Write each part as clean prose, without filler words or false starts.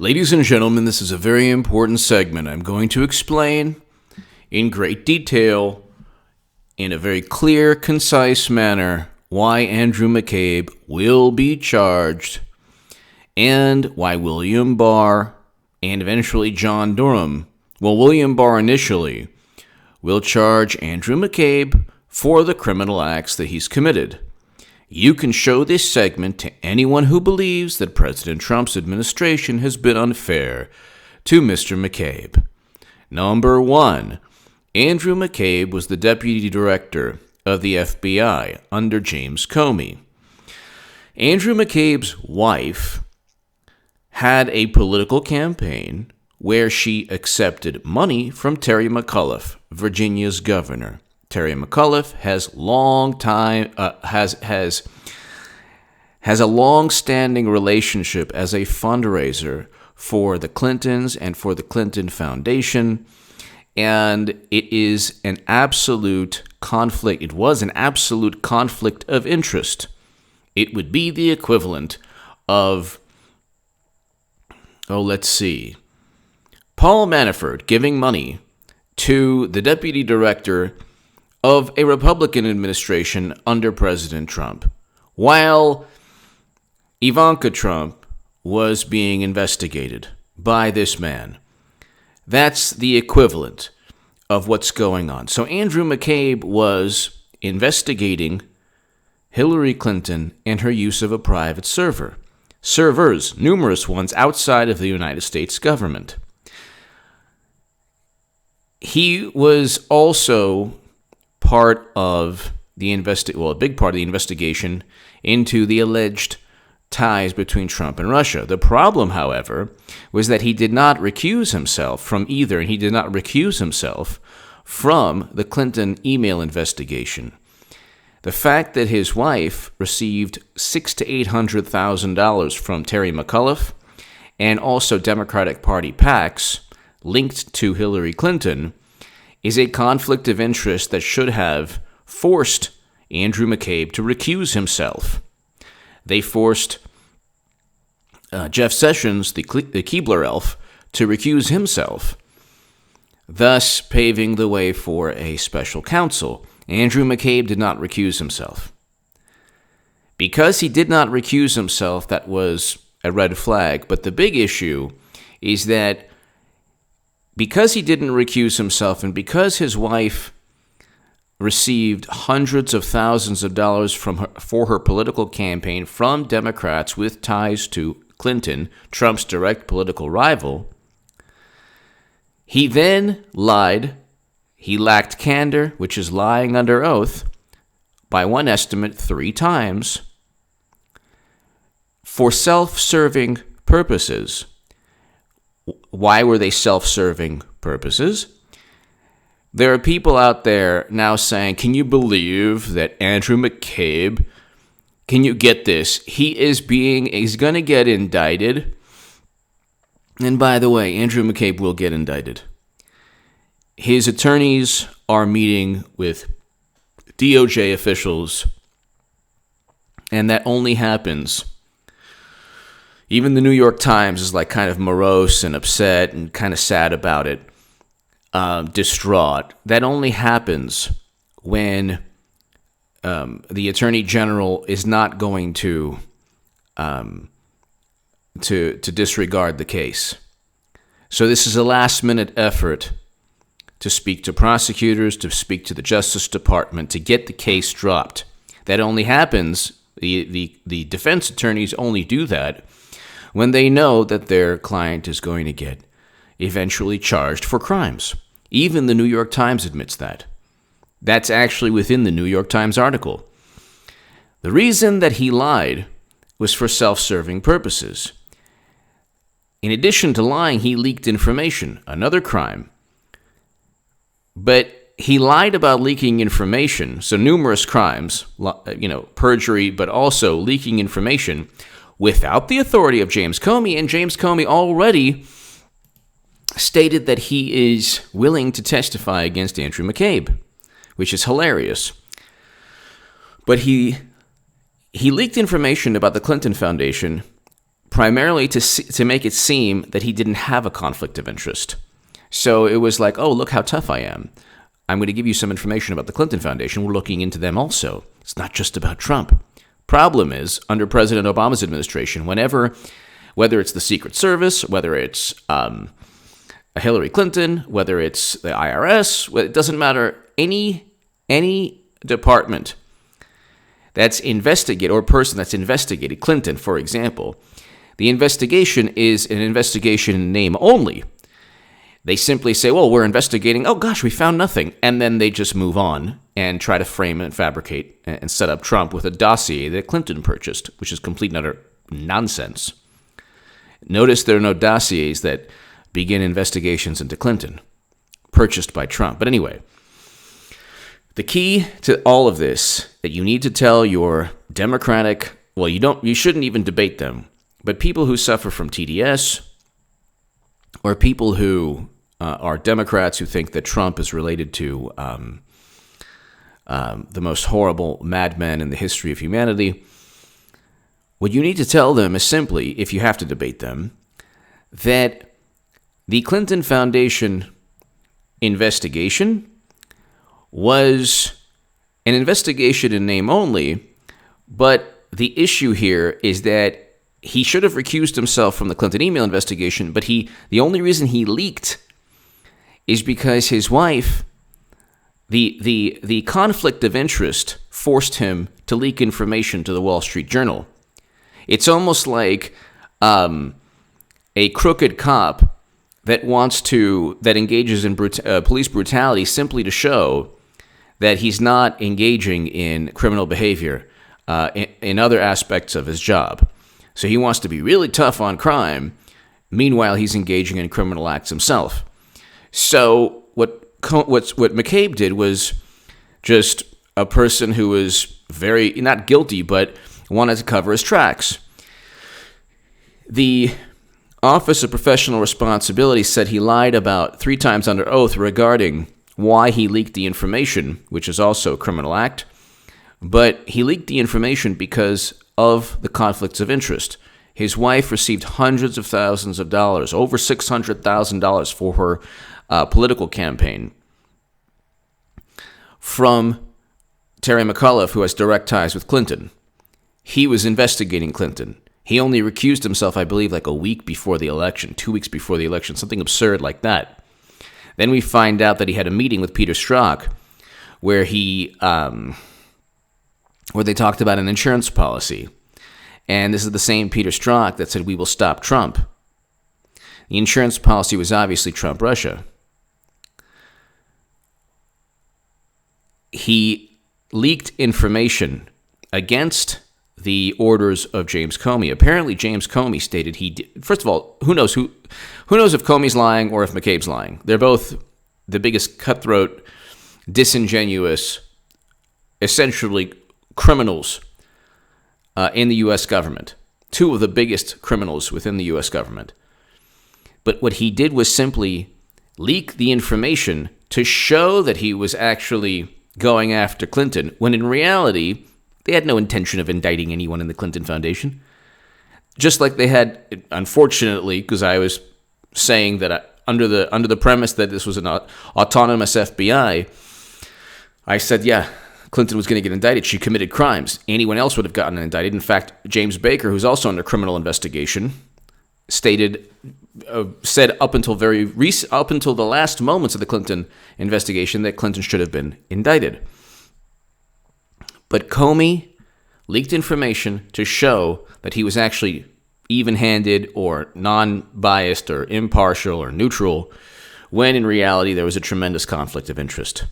Ladies and gentlemen, this is a very important segment. I'm going to explain in great detail, in a very clear, concise manner, why Andrew McCabe will be charged and why William Barr and eventually John Durham, William Barr initially, will charge Andrew McCabe for the criminal acts that he's committed. You can show this segment to anyone who believes that President Trump's administration has been unfair to Mr. McCabe. Number 1, Andrew McCabe was the deputy director of the FBI under James Comey. Andrew McCabe's wife had a political campaign where she accepted money from Terry McAuliffe, Virginia's governor. Terry McAuliffe has a long-standing relationship as a fundraiser for the Clintons and for the Clinton Foundation, and it is an absolute conflict. It was an absolute conflict of interest. It would be the equivalent of, Paul Manafort giving money to the deputy director of a Republican administration under President Trump, while Ivanka Trump was being investigated by this man. That's the equivalent of what's going on. So Andrew McCabe was investigating Hillary Clinton and her use of a private servers, numerous ones outside of the United States government. He was also part of the a big part of the investigation into the alleged ties between Trump and Russia. The problem, however, was that he did not recuse himself from either, and he did not recuse himself from the Clinton email investigation. The fact that his wife received $600,000 to $800,000 from Terry McAuliffe and also Democratic Party PACs linked to Hillary Clinton is a conflict of interest that should have forced Andrew McCabe to recuse himself. They forced Jeff Sessions, the Keebler elf, to recuse himself, thus paving the way for a special counsel. Andrew McCabe did not recuse himself. Because he did not recuse himself, that was a red flag. But the big issue is that because he didn't recuse himself and because his wife received hundreds of thousands of dollars for her political campaign from Democrats with ties to Clinton, Trump's direct political rival, he then lied. He lacked candor, which is lying under oath, by one estimate 3 times, for self-serving purposes. Why were they self-serving purposes? There are people out there now saying, can you believe that Andrew McCabe, can you get this? He's going to get indicted. And by the way, Andrew McCabe will get indicted. His attorneys are meeting with DOJ officials, and that only happens. Even the New York Times is like kind of morose and upset and kind of sad about it, distraught. That only happens when the Attorney General is not going to disregard the case. So this is a last-minute effort to speak to prosecutors, to speak to the Justice Department, to get the case dropped. That only happens, the defense attorneys only do that when they know that their client is going to get eventually charged for crimes. Even the New York Times admits that. That's actually within the New York Times article. The reason that he lied was for self-serving purposes. In addition to lying, he leaked information, another crime. But he lied about leaking information, so numerous crimes, perjury, but also leaking information without the authority of James Comey, and James Comey already stated that he is willing to testify against Andrew McCabe, which is hilarious. But he leaked information about the Clinton Foundation primarily to make it seem that he didn't have a conflict of interest. So it was like, oh, look how tough I am. I'm going to give you some information about the Clinton Foundation. We're looking into them also. It's not just about Trump. Problem is, under President Obama's administration, whether it's the Secret Service, whether it's Hillary Clinton, whether it's the IRS, it doesn't matter, any department that's investigated, or person that's investigated, Clinton, for example, the investigation is an investigation in name only. They simply say, well, we're investigating, oh gosh, we found nothing. And then they just move on and try to frame and fabricate and set up Trump with a dossier that Clinton purchased, which is complete and utter nonsense. Notice there are no dossiers that begin investigations into Clinton, purchased by Trump. But anyway, the key to all of this that you need to tell your Democratic, well, you shouldn't even debate them, but people who suffer from TDS, or people who are Democrats who think that Trump is related to the most horrible madman in the history of humanity, what you need to tell them is simply, if you have to debate them, that the Clinton Foundation investigation was an investigation in name only, but the issue here is that he should have recused himself from the Clinton email investigation, but the only reason he leaked is because his wife, the conflict of interest forced him to leak information to the Wall Street Journal. It's almost like a crooked cop that engages in police brutality simply to show that he's not engaging in criminal behavior in other aspects of his job. So he wants to be really tough on crime. Meanwhile, he's engaging in criminal acts himself. So what McCabe did was just a person who was very, not guilty, but wanted to cover his tracks. The Office of Professional Responsibility said he lied about 3 times under oath regarding why he leaked the information, which is also a criminal act. But he leaked the information because of the conflicts of interest. His wife received hundreds of thousands of dollars, over $600,000 for her political campaign from Terry McAuliffe, who has direct ties with Clinton. He was investigating Clinton. He only recused himself, I believe, like a week before the election, 2 weeks before the election, something absurd like that. Then we find out that he had a meeting with Peter Strzok where where they talked about an insurance policy. And this is the same Peter Strzok that said, we will stop Trump. The insurance policy was obviously Trump-Russia. He leaked information against the orders of James Comey. Apparently, James Comey stated he did. First of all, who knows if Comey's lying or if McCabe's lying? They're both the biggest cutthroat, disingenuous, essentially criminals in the U.S. government. 2 of the biggest criminals within the U.S. government. But what he did was simply leak the information to show that he was actually going after Clinton, when in reality, they had no intention of indicting anyone in the Clinton Foundation. Just like they had, unfortunately, because I was saying that under the premise that this was an autonomous FBI, I said, yeah, Clinton was going to get indicted. She committed crimes. Anyone else would have gotten indicted. In fact, James Baker, who's also under criminal investigation, said up until the last moments of the Clinton investigation that Clinton should have been indicted. But Comey leaked information to show that he was actually even-handed or non-biased or impartial or neutral, when in reality there was a tremendous conflict of interest.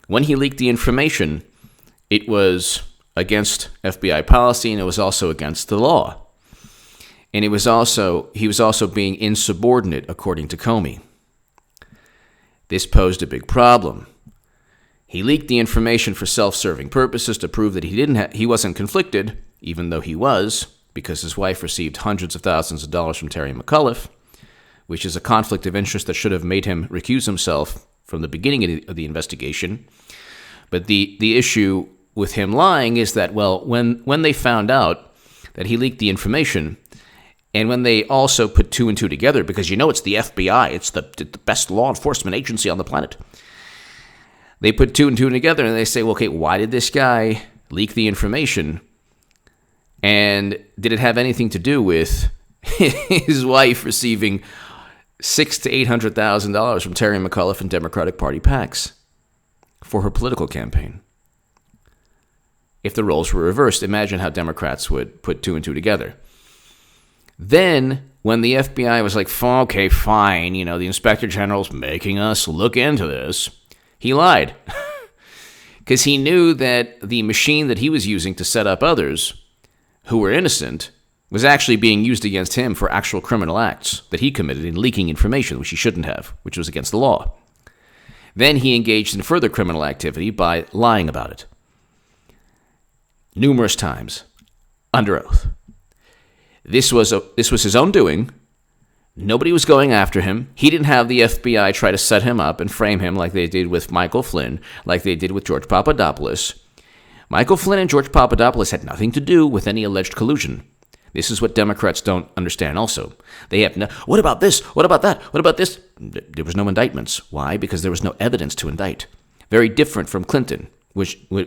When he leaked the information, it was against FBI policy, and it was also against the law. And he was also being insubordinate, according to Comey. This posed a big problem. He leaked the information for self-serving purposes to prove that he wasn't conflicted, even though he was, because his wife received hundreds of thousands of dollars from Terry McAuliffe, which is a conflict of interest that should have made him recuse himself from the beginning of the investigation. But the issue with him lying is that, well, when they found out that he leaked the information, And when they also put two and two together, because it's the FBI, it's the best law enforcement agency on the planet, they put two and two together and they say, well, okay, why did this guy leak the information? And did it have anything to do with his wife receiving $600,000 to $800,000 from Terry McAuliffe and Democratic Party PACs for her political campaign? If the roles were reversed, imagine how Democrats would put two and two together. Then, when the FBI was like, okay, fine, the Inspector General's making us look into this, he lied. Because he knew that the machine that he was using to set up others who were innocent was actually being used against him for actual criminal acts that he committed in leaking information, which he shouldn't have, which was against the law. Then he engaged in further criminal activity by lying about it. Numerous times, under oath. This was his own doing. Nobody was going after him. He didn't have the FBI try to set him up and frame him like they did with Michael Flynn, like they did with George Papadopoulos. Michael Flynn and George Papadopoulos had nothing to do with any alleged collusion. This is what Democrats don't understand also. They have no, what about this? What about that? What about this? There was no indictments. Why? Because there was no evidence to indict. Very different from Clinton,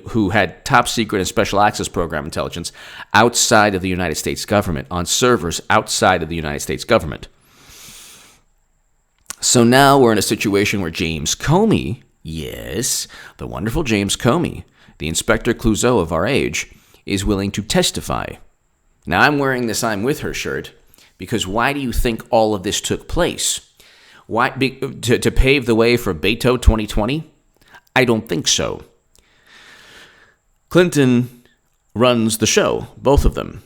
who had top secret and special access program intelligence outside of the United States government, on servers outside of the United States government. So now we're in a situation where James Comey, yes, the wonderful James Comey, the Inspector Clouseau of our age, is willing to testify. Now I'm wearing this I'm with her shirt because why do you think all of this took place? Why to pave the way for Beto 2020? I don't think so. Clinton runs the show, both of them.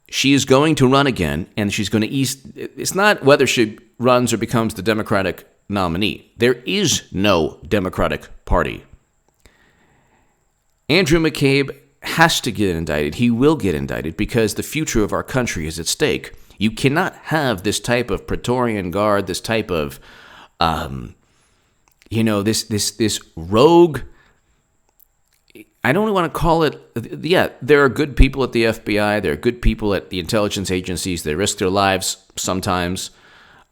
She is going to run again, and she's going to it's not whether she runs or becomes the Democratic nominee. There is no Democratic Party. Andrew McCabe has to get indicted. He will get indicted because the future of our country is at stake. You cannot have this type of Praetorian Guard, this type of, this rogue. I don't want to call it. Yeah, there are good people at the FBI. There are good people at the intelligence agencies. They risk their lives sometimes,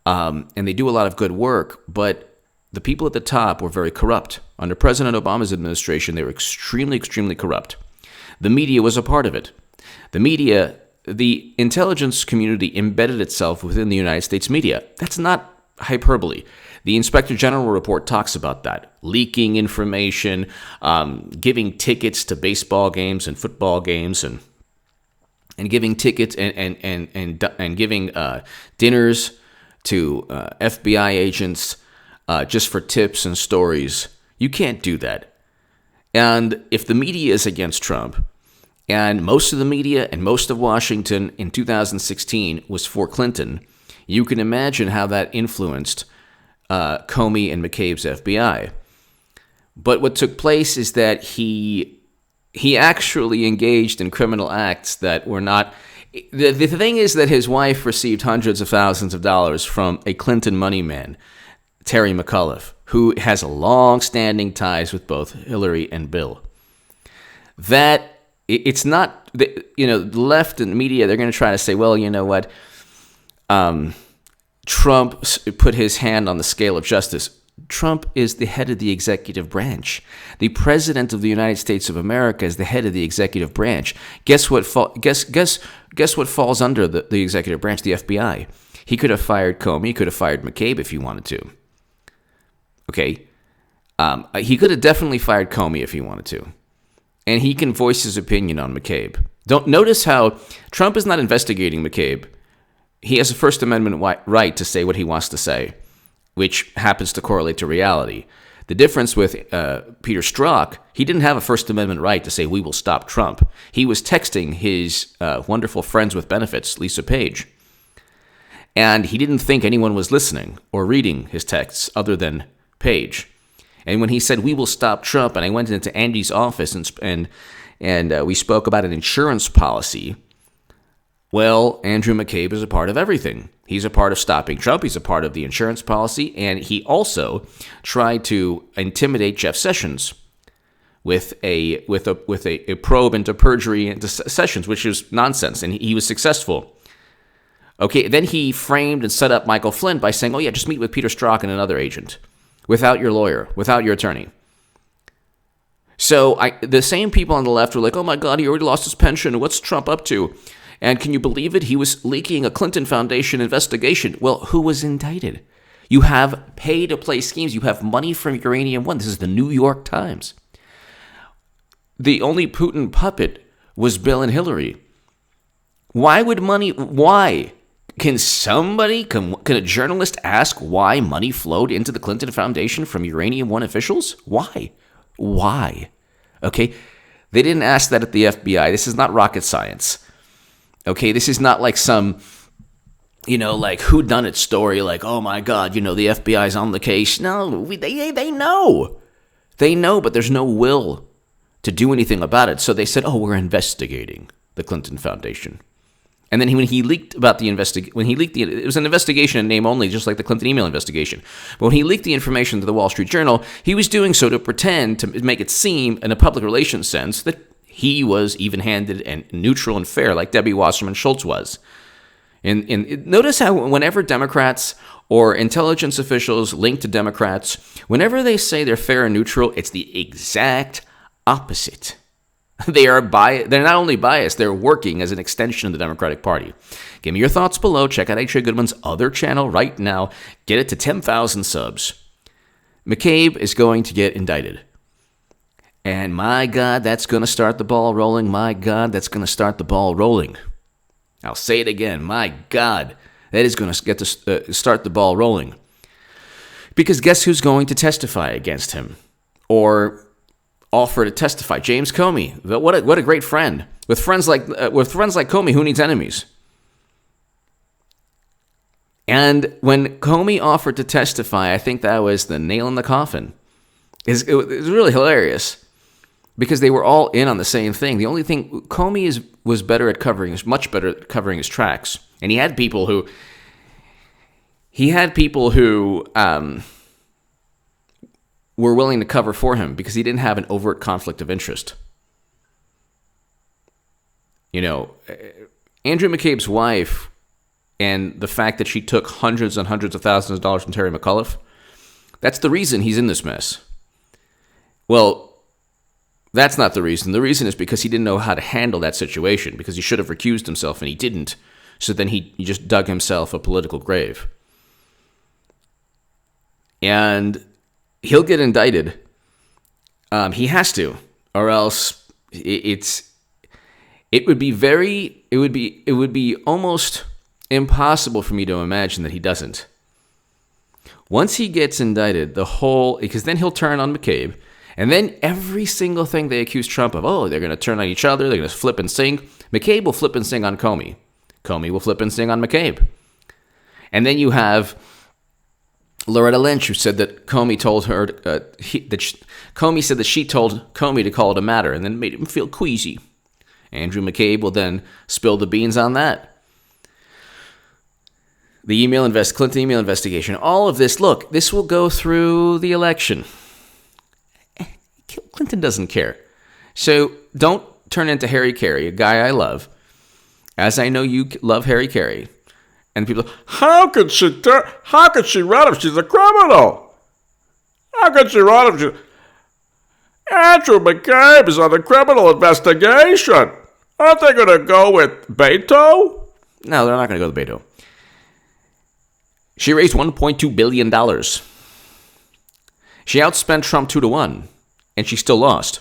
and they do a lot of good work. But the people at the top were very corrupt. Under President Obama's administration, they were extremely, extremely corrupt. The media was a part of it. The intelligence community embedded itself within the United States media. That's not hyperbole. The Inspector General report talks about that. Leaking information, giving tickets to baseball games and football games, and giving tickets and giving dinners to FBI agents just for tips and stories. You can't do that. And if the media is against Trump, and most of the media and most of Washington in 2016 was for Clinton, you can imagine how that influenced Comey and McCabe's FBI. But what took place is that he actually engaged in criminal acts that were not. The thing is that his wife received hundreds of thousands of dollars from a Clinton money man, Terry McAuliffe, who has long-standing ties with both Hillary and Bill. That it's not, the left and media, they're going to try to say, well, you know what, Trump put his hand on the scale of justice. Trump is the head of the executive branch. The president of the United States of America is the head of the executive branch. Guess what falls under the executive branch? The FBI. He could have fired Comey. He could have fired McCabe if he wanted to. Okay. He could have definitely fired Comey if he wanted to. And he can voice his opinion on McCabe. Don't notice how Trump is not investigating McCabe. He has a First Amendment right to say what he wants to say, which happens to correlate to reality. The difference with Peter Strzok, he didn't have a First Amendment right to say, we will stop Trump. He was texting his wonderful friends with benefits, Lisa Page. And he didn't think anyone was listening or reading his texts other than Page. And when he said, we will stop Trump, and I went into Andy's office and we spoke about an insurance policy, well, Andrew McCabe is a part of everything. He's a part of stopping Trump. He's a part of the insurance policy. And he also tried to intimidate Jeff Sessions with a probe into perjury into Sessions, which is nonsense. And he was successful. Okay, then he framed and set up Michael Flynn by saying, oh yeah, just meet with Peter Strzok and another agent without your lawyer, without your attorney. So the same people on the left were like, oh my God, he already lost his pension. What's Trump up to? And can you believe it? He was leaking a Clinton Foundation investigation. Well, who was indicted? You have pay-to-play schemes. You have money from Uranium One. This is the New York Times. The only Putin puppet was Bill and Hillary. Why? Can a journalist ask why money flowed into the Clinton Foundation from Uranium One officials? Why? Okay, they didn't ask that at the FBI. This is not rocket science. Okay, this is not like some, like whodunit story, like, oh my God, the FBI's on the case. No, they know. They know, but there's no will to do anything about it. So they said, oh, we're investigating the Clinton Foundation. And then when he leaked about the it was an investigation in name only, just like the Clinton email investigation. But when he leaked the information to the Wall Street Journal, he was doing so to pretend to make it seem, in a public relations sense, that he was even-handed and neutral and fair, like Debbie Wasserman Schultz was. And notice how whenever Democrats or intelligence officials linked to Democrats, whenever they say they're fair and neutral, it's the exact opposite. They're not only biased, they're working as an extension of the Democratic Party. Give me your thoughts below. Check out H.A. Goodman's other channel right now. Get it to 10,000 subs. McCabe is going to get indicted. And my God, that's going to start the ball rolling. My God, that's going to start the ball rolling. I'll say it again. My God, that is going to get to start the ball rolling. Because guess who's going to testify against him? Or offer to testify? James Comey. What a great friend. With friends like Comey, who needs enemies? And when Comey offered to testify, I think that was the nail in the coffin. It was really hilarious because they were all in on the same thing. The only thing, Comey was much better at covering his tracks, and he had people who were willing to cover for him because he didn't have an overt conflict of interest. Andrew McCabe's wife and the fact that she took hundreds and hundreds of thousands of dollars from Terry McAuliffe, that's the reason he's in this mess. Well, that's not the reason. The reason is because he didn't know how to handle that situation, because he should have recused himself and he didn't. So then he just dug himself a political grave. And he'll get indicted. He has to, or else it would be almost impossible for me to imagine that he doesn't. Once he gets indicted, because then he'll turn on McCabe, and then every single thing they accuse Trump of, they're going to turn on each other, they're going to flip and sing. McCabe will flip and sing on Comey. Comey will flip and sing on McCabe. And then you have Loretta Lynch, who said that Comey told her Comey said that she told Comey to call it a matter, and then made him feel queasy. Andrew McCabe will then spill the beans on that. The Clinton email investigation, all of this. Look, this will go through the election. Clinton doesn't care, so don't turn into Harry Carey, a guy I love, as I know you love Harry Carey. And people, how could she run him? She's a criminal. How could she run him? Andrew McCabe is on the criminal investigation. Aren't they going to go with Beto? No, they're not going to go with Beto. She raised $1.2 billion. She outspent Trump 2-1, and she still lost.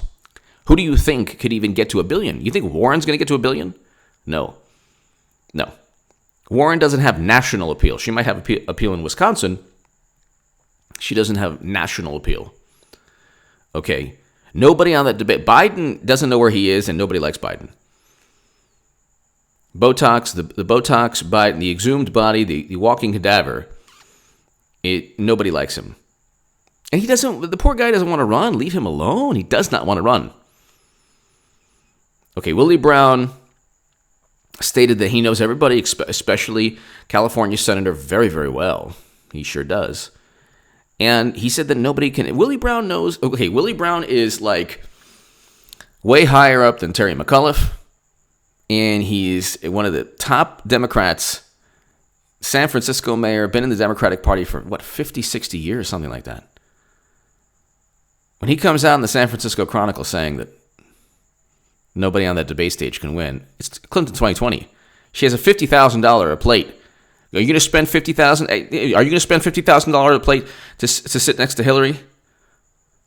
Who do you think could even get to $1 billion? You think Warren's going to get to $1 billion? No. Warren doesn't have national appeal. She might have appeal in Wisconsin. She doesn't have national appeal. Okay. Nobody on that debate. Biden doesn't know where he is, and nobody likes Biden. Botox, the Botox, Biden, the exhumed body, the walking cadaver. Nobody likes him. And the poor guy doesn't want to run. Leave him alone. He does not want to run. Okay, Willie Brown stated that he knows everybody, especially California Senator, very, very well. He sure does. And he said that nobody can... Willie Brown knows... Okay, Willie Brown is like way higher up than Terry McAuliffe. And he's one of the top Democrats San Francisco mayor, been in the Democratic Party for, 50, 60 years, something like that. When he comes out in the San Francisco Chronicle saying that nobody on that debate stage can win, it's Clinton 2020. She has a $50,000 a plate. Are you going to spend $50,000 a plate to sit next to Hillary?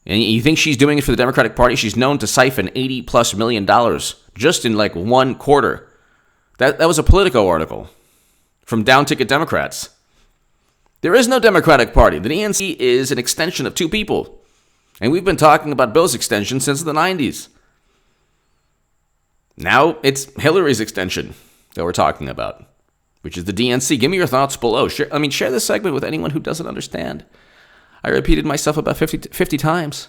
And you think she's doing it for the Democratic Party? She's known to siphon $80+ million just in like one quarter. That was a Politico article from down-ticket Democrats. There is no Democratic Party. The DNC is an extension of two people. And we've been talking about Bill's extension since the 90s. Now it's Hillary's extension that we're talking about, which is the DNC. Give me your thoughts below. Share this segment with anyone who doesn't understand. I repeated myself about 50 times.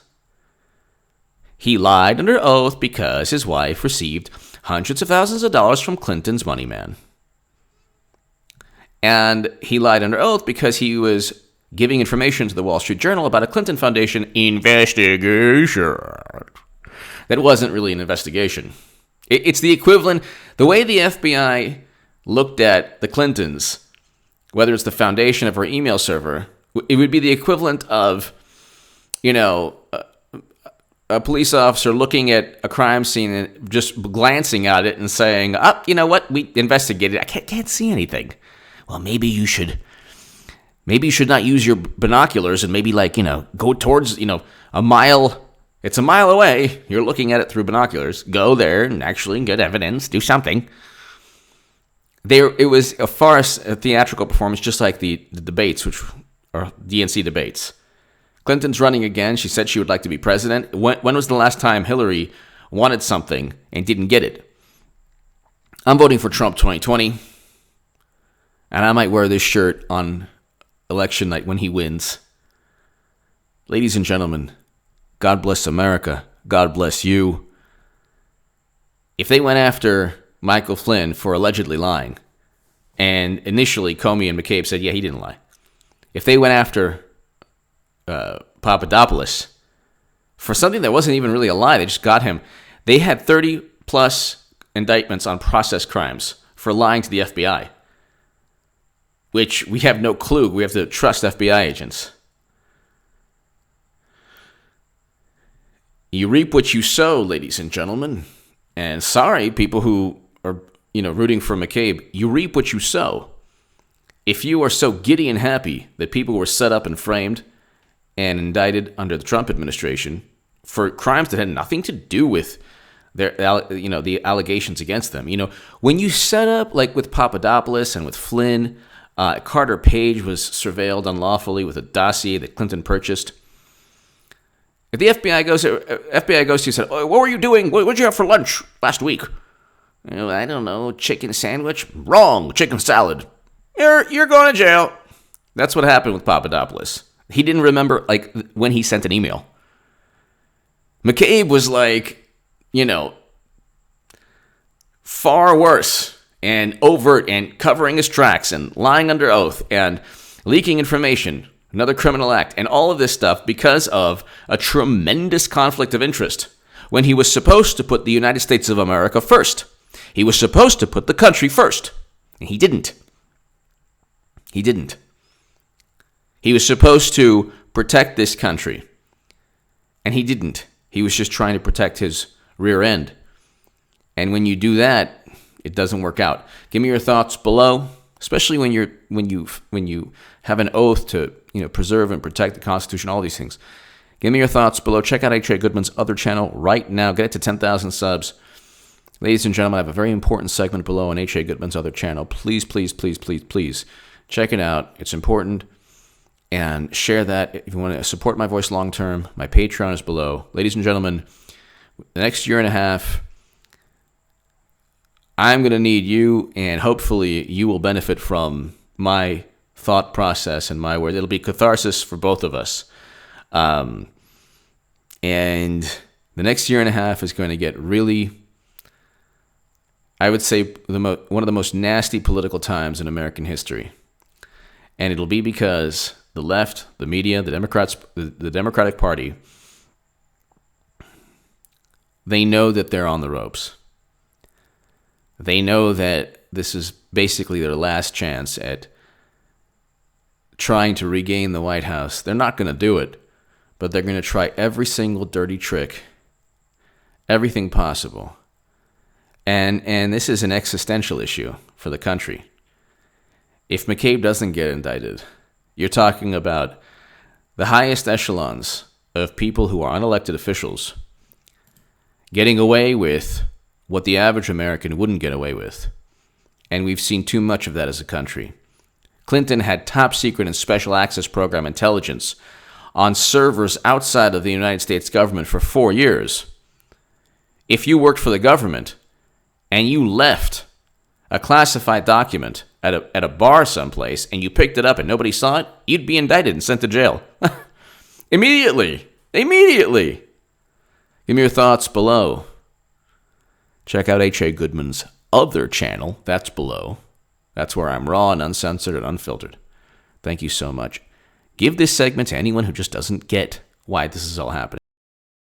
He lied under oath because his wife received hundreds of thousands of dollars from Clinton's money man. And he lied under oath because he was giving information to the Wall Street Journal about a Clinton Foundation investigation. That wasn't really an investigation. It's the equivalent, the way the FBI looked at the Clintons, whether it's the foundation of our email server, it would be the equivalent of, a police officer looking at a crime scene and just glancing at it and saying, you know what, we investigated, I can't see anything. Well, maybe you should not use your binoculars and maybe go towards, a mile. It's a mile away. You're looking at it through binoculars. Go there and actually get evidence. Do something. It was a farce, a theatrical performance, just like the debates, which are DNC debates. Clinton's running again. She said she would like to be president. When was the last time Hillary wanted something and didn't get it? I'm voting for Trump 2020. And I might wear this shirt on election night when he wins. Ladies and gentlemen, God bless America. God bless you. If they went after Michael Flynn for allegedly lying, and initially Comey and McCabe said, yeah, he didn't lie. If they went after Papadopoulos for something that wasn't even really a lie, they just got him. They had 30+ indictments on process crimes for lying to the FBI, which we have no clue. We have to trust FBI agents. You reap what you sow, ladies and gentlemen. And sorry, people who are, rooting for McCabe, you reap what you sow. If you are so giddy and happy that people were set up and framed and indicted under the Trump administration for crimes that had nothing to do with their, the allegations against them. When you set up, like with Papadopoulos and with Flynn, Carter Page was surveilled unlawfully with a dossier that Clinton purchased. If the FBI goes to you and said, oh, what were you doing? What did you have for lunch last week? I don't know, chicken sandwich? Wrong, chicken salad. You're going to jail. That's what happened with Papadopoulos. He didn't remember, when he sent an email. McCabe was far worse and overt and covering his tracks and lying under oath and leaking information, another criminal act, and all of this stuff because of a tremendous conflict of interest when he was supposed to put the United States of America first. He was supposed to put the country first, and he didn't. He didn't. He was supposed to protect this country, and he didn't. He was just trying to protect his rear end. And when you do that, it doesn't work out. Give me your thoughts below, especially when you have an oath to preserve and protect the Constitution, all these things. Give me your thoughts below. Check out H.A. Goodman's other channel right now. Get it to 10,000 subs. Ladies and gentlemen, I have a very important segment below on H.A. Goodman's other channel. Please, please, please, please, please check it out. It's important. And share that if you want to support my voice long term. My Patreon is below. Ladies and gentlemen, the next year and a half, I'm going to need you, and hopefully you will benefit from my thought process and my words. It'll be catharsis for both of us. And the next year and a half is going to get really, I would say, one of the most nasty political times in American history. And it'll be because the left, the media, the Democrats, the Democratic Party, they know that they're on the ropes. They know that this is basically their last chance at trying to regain the White House. They're not going to do it, but they're going to try every single dirty trick, everything possible. And this is an existential issue for the country. If McCabe doesn't get indicted, you're talking about the highest echelons of people who are unelected officials getting away with what the average American wouldn't get away with. And we've seen too much of that as a country. Clinton had top secret and special access program intelligence on servers outside of the United States government for 4 years. If you worked for the government and you left a classified document at a bar someplace and you picked it up and nobody saw it, you'd be indicted and sent to jail. Immediately. Give me your thoughts below. Check out H.A. Goodman's other channel. That's below. That's where I'm raw and uncensored and unfiltered. Thank you so much. Give this segment to anyone who just doesn't get why this is all happening.